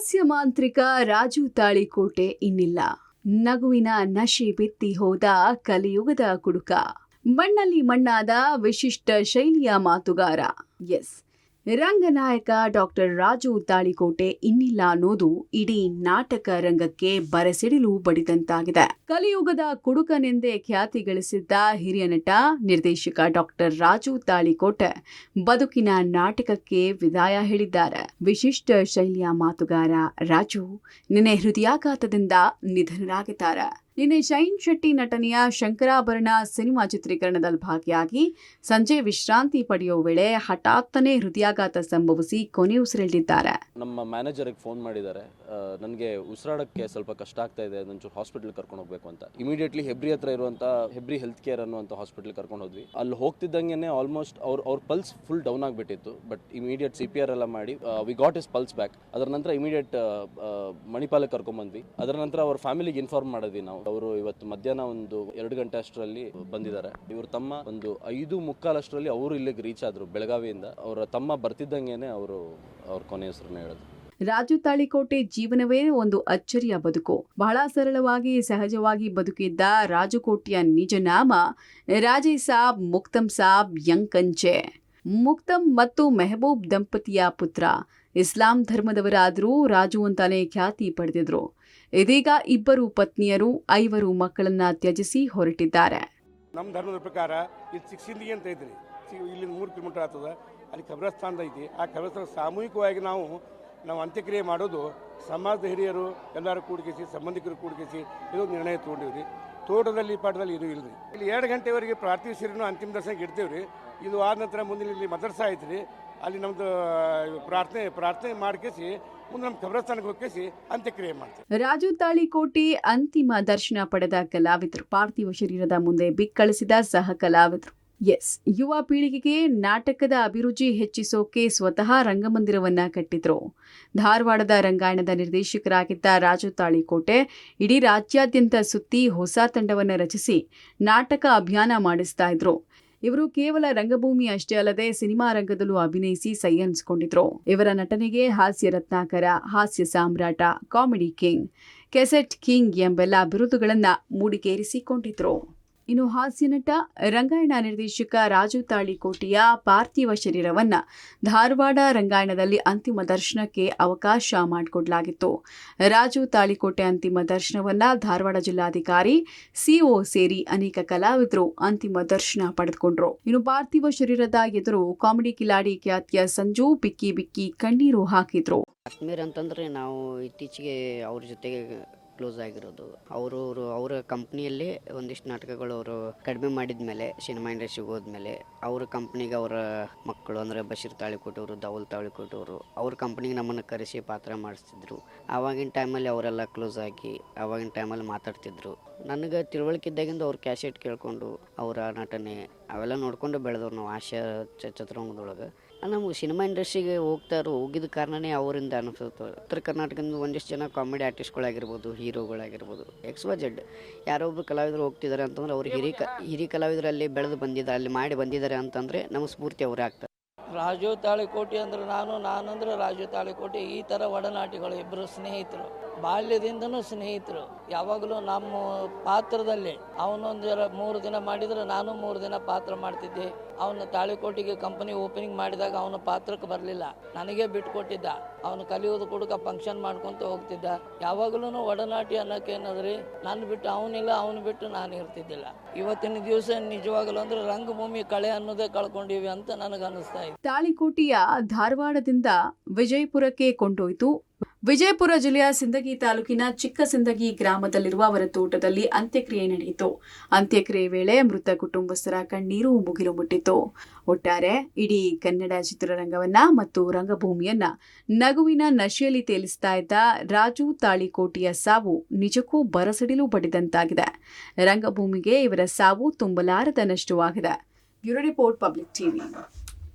ಹಾಸ್ಯ ಮಾಂತ್ರಿಕ ರಾಜು ತಾಳಿಕೋಟೆ ಇನ್ನಿಲ್ಲ. ನಗುವಿನ ನಶೆ ಬಿತ್ತಿ ಹೋದ ಕಲಿಯುಗದ ಕುಡುಕ. ಮಣ್ಣಲ್ಲಿ ಮಣ್ಣಾದ ವಿಶಿಷ್ಟ ಶೈಲಿಯ ಮಾತುಗಾರ. ಎಸ್, ರಂಗನಾಯಕ ಡಾಕ್ಟರ್ ರಾಜು ತಾಳಿಕೋಟೆ ಇನ್ನಿಲ್ಲ ಅನ್ನೋದು ಇಡೀ ನಾಟಕ ರಂಗಕ್ಕೆ ಬರಸಿಡಿಲು ಬಡಿದಂತಾಗಿದೆ. ಕಲಿಯುಗದ ಕುಡುಕನೆಂದೇ ಖ್ಯಾತಿ ಗಳಿಸಿದ್ದ ಹಿರಿಯ ನಟ ನಿರ್ದೇಶಕ ಡಾಕ್ಟರ್ ರಾಜು ತಾಳಿಕೋಟೆ ಬದುಕಿನ ನಾಟಕಕ್ಕೆ ವಿದಾಯ ಹೇಳಿದ್ದಾರೆ. ವಿಶಿಷ್ಟ ಶೈಲಿಯ ಮಾತುಗಾರ ರಾಜು ನಿನ್ನೆ ಹೃದಯಾಘಾತದಿಂದ ನಿಧನರಾಗಿದ್ದಾರೆ. ನಿನ್ನೆ ಶೈನ್ ಶೆಟ್ಟಿ ನಟನೆಯ ಶಂಕರಾಭರಣ ಸಿನಿಮಾ ಚಿತ್ರೀಕರಣದಲ್ಲಿ ಭಾಗಿಯಾಗಿ ಸಂಜೆ ವಿಶ್ರಾಂತಿ ಪಡೆಯುವ ವೇಳೆ ಹಠಾತ್ತನೆ ಹೃದಯಾಘಾತ ಸಂಭವಿಸಿ ಕೊನೆಯುಸಿರೆಳೆದಿದ್ದಾರೆ. ನಮ್ಮ ಮ್ಯಾನೇಜರ್ಗೆ ಫೋನ್ ಮಾಡಿದ್ದಾರೆ, ನನಗೆ ಉಸಿರಾಡಕ್ಕೆ ಸ್ವಲ್ಪ ಕಷ್ಟ ಆಗ್ತಾ ಇದೆ, ಒಂಚೂರು ಹಾಸ್ಪಿಟಲ್ ಕರ್ಕೊಂಡು ಹೋಗ್ಬೇಕು ಅಂತ. ಇಮಿಡಿಯೇಟ್ಲಿ ಹೆಬ್ರಿ ಹತ್ರ ಇರುವಂಥ ಹೆಬ್ರಿ ಹೆಲ್ತ್ ಕೇರ್ ಅನ್ನುವಂಥ ಹಾಸ್ಪಿಟಲ್ ಕರ್ಕೊಂಡು ಹೋದ್ವಿ. ಅಲ್ಲಿ ಹೋಗ್ತಿದ್ದಂಗೆ ಆಲ್ಮೋಸ್ಟ್ ಅವ್ರ ಪಲ್ಸ್ ಫುಲ್ ಡೌನ್ ಆಗಿಬಿಟ್ಟಿತ್ತು. ಬಟ್ ಇಮಿಡಿಯೇಟ್ CPR ಎಲ್ಲ ಮಾಡಿ we got is pulse back. ಅದರ ನಂತರ ಇಮಿಡಿಯೇಟ್ ಮಣಿಪಾಲಕ್ಕೆ ಕರ್ಕೊಂಡ್ಬಂದ್ವಿ. ಅದರ ನಂತರ ಅವ್ರ ಫ್ಯಾಮಿಲಿಗೆ ಇನ್ಫಾರ್ಮ್ ಮಾಡಿದ್ವಿ ನಾವು. ಅವರು ಇವತ್ತು ಮಧ್ಯಾಹ್ನ ಒಂದು 2 ಗಂಟೆ ಅಷ್ಟರಲ್ಲಿ ಬಂದಿದ್ದಾರೆ. ಇವ್ರ ತಮ್ಮ ಒಂದು 5:45 ಅಷ್ಟರಲ್ಲಿ ಅವರು ಇಲ್ಲಿಗೆ ರೀಚ್ ಆದ್ರು ಬೆಳಗಾವಿಯಿಂದ. ಅವರ ತಮ್ಮ ಬರ್ತಿದ್ದಂಗೆನೆ ಅವ್ರ ಕೊನೆ ಹೆಸರನ್ನ ಹೇಳಿದ್ರು. ರಾಜು ತಾಳಿಕೋಟೆ ಜೀವನವೇ ಒಂದು ಅಚ್ಚರಿಯ ಬದುಕು. ಬಹಳ ಸರಳವಾಗಿ ಸಹಜವಾಗಿ ಬದುಕಿದ್ದ ರಾಜುಕೋಟೆಯ ನಿಜ ನಾಮ ರಾಜೇ ಸಾಬ್ ಮುಕ್ತಂ ಸಾಬ್ ಯಂಕಂಚೆ. ಮುಕ್ತಂ ಮತ್ತು ಮೆಹಬೂಬ್ ದಂಪತಿಯ ಪುತ್ರ. ಇಸ್ಲಾಂ ಧರ್ಮದವರಾದರೂ ರಾಜು ಅಂತಾನೆ ಖ್ಯಾತಿ ಪಡೆದಿದ್ರು. ಇದೀಗ ಇಬ್ಬರು ಪತ್ನಿಯರು 5 ಮಕ್ಕಳನ್ನ ತ್ಯಜಿಸಿ ಹೊರಟಿದ್ದಾರೆ. ನಮ್ಮ ಧರ್ಮದ ಪ್ರಕಾರ ಇದು ಸಿಕ್ಸಿಂದಿಗೆ ಅಂತ ಐತ್ರಿ. ಇಲ್ಲಿಂದ 3 ಕಿಲೋಮೀಟರ್ ಆಗ್ತದೆ. ಅಲ್ಲಿ ಖಬರಸ್ಥಾನ ಐತಿ. ಆ ಖಬರಸ್ಥಾನ ಸಾಮೂಹಿಕವಾಗಿ ನಾವು ಅಂತ್ಯಕ್ರಿಯೆ ಮಾಡೋದು ಸಮಾಜದ ಹಿರಿಯರು ಎಲ್ಲರೂ ಕೂಡಿಸಿ, ಸಂಬಂಧಿಕರು ಕೂಡಿಸಿ ಇದೊಂದು ನಿರ್ಣಯ ತೊಗೊಂಡಿವ್ರಿ. ತೋಟದಲ್ಲಿ ಪಾಠದಲ್ಲಿ ಇದು ಇಲ್ರಿ. ಇಲ್ಲಿ 2 ಗಂಟೆವರೆಗೆ ಪಾರ್ಥಿವ ಶರೀರನು ಅಂತಿಮ ದರ್ಶನಕ್ಕೆ ಇಡ್ತೇವೆ ರೀ. ಇದು ಆದ ನಂತರ ಮುಂದಿನ ಇಲ್ಲಿ ಮದರ್ಸಾ ಐತ್ರಿ. ಅಲ್ಲಿ ನಮ್ದು ಪ್ರಾರ್ಥನೆ ಮಾಡ್ಕೇಸಿ ಮುಂದೆ ನಮ್ಮ ಖಬರಸ್ಥಾನಕ್ಕೆ ಹೋಗಿ ಅಂತ್ಯಕ್ರಿಯೆ ಮಾಡ್ತೀವಿ. ರಾಜು ತಾಳಿಕೋಟೆ ಅಂತಿಮ ದರ್ಶನ ಪಡೆದ ಕಲಾವಿದರು, ಪಾರ್ಥಿವ ಶರೀರದ ಮುಂದೆ ಬಿಕ್ಕಳಿಸಿದ ಸಹ ಕಲಾವಿದರು. ಎಸ್, ಯುವ ಪೀಳಿಗೆಗೆ ನಾಟಕದ ಅಭಿರುಚಿ ಹೆಚ್ಚಿಸೋಕೆ ಸ್ವತಃ ರಂಗಮಂದಿರವನ್ನ ಕಟ್ಟಿದ್ರು. ಧಾರವಾಡದ ರಂಗಾಯಣದ ನಿರ್ದೇಶಕರಾಗಿದ್ದ ರಾಜು ತಾಳಿಕೋಟೆ ಇಡೀ ರಾಜ್ಯಾದ್ಯಂತ ಸುತ್ತಿ ಹೊಸ ತಂಡವನ್ನು ರಚಿಸಿ ನಾಟಕ ಅಭಿಯಾನ ಮಾಡಿಸ್ತಾ ಇದ್ರು. ಇವರು ಕೇವಲ ರಂಗಭೂಮಿ ಅಷ್ಟೇ ಅಲ್ಲದೆ ಸಿನಿಮಾ ರಂಗದಲ್ಲೂ ಅಭಿನಯಿಸಿ ಸೈ ಅನ್ಸ್ಕೊಂಡಿದ್ರು. ಇವರ ನಟನೆಗೆ ಹಾಸ್ಯ ರತ್ನಾಕರ, ಹಾಸ್ಯ ಸಾಮ್ರಾಟ, ಕಾಮಿಡಿ ಕಿಂಗ್, ಕೆಸೆಟ್ ಕಿಂಗ್ ಎಂಬೆಲ್ಲ ಬಿರುದುಗಳನ್ನ ಮೂಡಿಗೇರಿಸಿಕೊಂಡಿದ್ರು. ಇನ್ನು ಹಾಸ್ಯ ನಟ, ರಂಗಾಯಣ ನಿರ್ದೇಶಕ ರಾಜು ತಾಳಿಕೋಟೆಯ ಪಾರ್ಥಿವ ಶರೀರವನ್ನ ಧಾರವಾಡ ರಂಗಾಯಣದಲ್ಲಿ ಅಂತಿಮ ದರ್ಶನಕ್ಕೆ ಅವಕಾಶ ಮಾಡಿಕೊಡಲಾಗಿತ್ತು. ರಾಜು ತಾಳಿಕೋಟೆ ಅಂತಿಮ ದರ್ಶನವನ್ನ ಧಾರವಾಡ ಜಿಲ್ಲಾಧಿಕಾರಿ, CO ಸೇರಿ ಅನೇಕ ಕಲಾವಿದರು ಅಂತಿಮ ದರ್ಶನ ಪಡೆದುಕೊಂಡ್ರು. ಇನ್ನು ಪಾರ್ಥಿವ ಶರೀರದ ಎದುರು ಕಾಮಿಡಿ ಕಿಲಾಡಿ ಖ್ಯಾತಿಯ ಸಂಜು ಬಿಕ್ಕಿ ಬಿಕ್ಕಿ ಕಣ್ಣೀರು ಹಾಕಿದ್ರು. ಆತ್ಮೀಯರು ಅಂತಂದ್ರೆ ನಾವು ಇತ್ತೀಚೆಗೆ ಅವ್ರ ಜೊತೆಗೆ ಕ್ಲೋಸ್ ಆಗಿರೋದು. ಅವರ ಕಂಪ್ನಿಯಲ್ಲಿ ಒಂದಿಷ್ಟು ನಾಟಕಗಳು ಅವರು ಕಡಿಮೆ ಮಾಡಿದ ಮೇಲೆ, ಸಿನಿಮಾ ಇಂಡಸ್ಟ್ರಿಗೆ ಹೋದ್ಮೇಲೆ ಅವ್ರ ಕಂಪ್ನಿಗೆ ಅವರ ಮಕ್ಕಳು ಅಂದರೆ ಬಶೀರ್ ತಾಳಿಕೋಟೆ ಅವರು, ದಾವುಲ್ ತಾಳಿಕೋಟೆ ಅವರು ಅವ್ರ ಕಂಪ್ನಿಗೆ ನಮ್ಮನ್ನು ಕರೆಸಿ ಪಾತ್ರ ಮಾಡಿಸ್ತಿದ್ರು. ಆವಾಗಿನ ಟೈಮಲ್ಲಿ ಅವರೆಲ್ಲ ಕ್ಲೋಸ್ ಆಗಿ ಆವಾಗಿನ ಟೈಮಲ್ಲಿ ಮಾತಾಡ್ತಿದ್ರು. ನನಗೆ ತಿಳುವಳಿಕೆ ಇದ್ದಾಗಿಂದ ಅವ್ರ ಕ್ಯಾಸೆಟ್ ಕೇಳಿಕೊಂಡು ಅವರ ನಟನೆ ಅವೆಲ್ಲ ನೋಡ್ಕೊಂಡು ಬೆಳೆದವ್ರು ನಾವು ಆಶಾ ಚಿತ್ರರಂಗದೊಳಗೆ. ನಮಗೆ ಸಿನಿಮಾ ಇಂಡಸ್ಟ್ರಿಗೆ ಹೋಗಿದ್ದ ಕಾರಣನೇ ಅವರಿಂದ ಅನಿಸುತ್ತೆ. ಉತ್ತರ ಕರ್ನಾಟಕದಿಂದ ಒಂದಿಷ್ಟು ಜನ ಕಾಮಿಡಿ ಆರ್ಟಿಸ್ಟ್ಗಳಾಗಿರ್ಬೋದು, ಹೀರೋಗಳಾಗಿರ್ಬೋದು, XYZ ಯಾರೊಬ್ಬರು ಕಲಾವಿದರು ಹೋಗ್ತಿದ್ದಾರೆ ಅಂತಂದ್ರೆ ಅವ್ರು ಹಿರಿಯ ಕಲಾವಿದರಲ್ಲಿ ಬೆಳೆದು ಬಂದಿದ್ದಾರೆ, ಅಲ್ಲಿ ಮಾಡಿ ಬಂದಿದ್ದಾರೆ ಅಂತಂದರೆ ನಮ್ಮ ಸ್ಫೂರ್ತಿ ಅವರೇ ಆಗ್ತಾರೆ. ರಾಜು ತಾಳಿಕೋಟೆ ಅಂದ್ರೆ ನಾನಂದ್ರೆ ರಾಜು ತಾಳಿಕೋಟೆ ಈ ಥರ ಒಡನಾಟಿಗಳು. ಇಬ್ಬರು ಸ್ನೇಹಿತರು, ಬಾಲ್ಯದಿಂದನೂ ಸ್ನೇಹಿತರು. ಯಾವಾಗಲೂ ನಮ್ಮ ಪಾತ್ರದಲ್ಲಿ ಅವನೊಂದು 3 ದಿನ ಮಾಡಿದರೆ ನಾನು 3 ದಿನ ಪಾತ್ರ ಮಾಡ್ತಿದ್ದೆ. ಅವನು ತಾಳಿಕೋಟೆಗೆ ಕಂಪನಿ ಓಪನಿಂಗ್ ಮಾಡಿದಾಗ ಅವನ ಪಾತ್ರಕ್ಕೆ ಬರಲಿಲ್ಲ, ನನಗೆ ಬಿಟ್ಕೊಟ್ಟಿದ್ದ. ಅವನು ಕಲಿಯೋದು ಕುಡುಕ ಫಂಕ್ಷನ್ ಮಾಡ್ಕೊತ ಹೋಗ್ತಿದ್ದ. ಯಾವಾಗಲೂ ಒಡನಾಟಿ ಅನ್ನೋಕೆ ಏನದ್ರಿ, ನನ್ನ ಬಿಟ್ಟು ಅವನಿಲ್ಲ, ಅವನು ಬಿಟ್ಟು ನಾನು ಇರ್ತಿದ್ದಿಲ್ಲ. ಇವತ್ತಿನ ದಿವಸ ನಿಜವಾಗಲೂ ಅಂದ್ರೆ ರಂಗಭೂಮಿ ಕಳೆ ಅನ್ನೋದೇ ಕಳ್ಕೊಂಡಿವಿ ಅಂತ ನನಗೆ ಅನಿಸ್ತಾ ಇದೆ. ತಾಳಿಕೋಟೆಯ ಧಾರವಾಡದಿಂದ ವಿಜಯಪುರಕ್ಕೆ ಕೊಂಡೊಯ್ತು. ವಿಜಯಪುರ ಜಿಲ್ಲೆಯ ಸಿಂದಗಿ ತಾಲೂಕಿನ ಚಿಕ್ಕ ಸಿಂದಗಿ ಗ್ರಾಮದಲ್ಲಿರುವ ಅವರ ತೋಟದಲ್ಲಿ ಅಂತ್ಯಕ್ರಿಯೆ ನಡೆಯಿತು. ಅಂತ್ಯಕ್ರಿಯೆ ವೇಳೆ ಮೃತ ಕುಟುಂಬಸ್ಥರ ಕಣ್ಣೀರು ಮುಗಿಲು ಮುಟ್ಟಿತು. ಒಟ್ಟಾರೆ ಇಡೀ ಕನ್ನಡ ಚಿತ್ರರಂಗವನ್ನ ಮತ್ತು ರಂಗಭೂಮಿಯನ್ನ ನಗುವಿನ ನಶೆಯಲ್ಲಿ ತೇಲಿಸ್ತಾ ಇದ್ದ ರಾಜು ತಾಳಿಕೋಟೆಯ ಸಾವು ನಿಜಕ್ಕೂ ಬರಸಿಡಿಲು ಬಡಿದಂತಾಗಿದೆ. ರಂಗಭೂಮಿಗೆ ಇವರ ಸಾವು ತುಂಬಲಾರದ ನಷ್ಟವಾಗಿದೆ. Bureau report, public TV.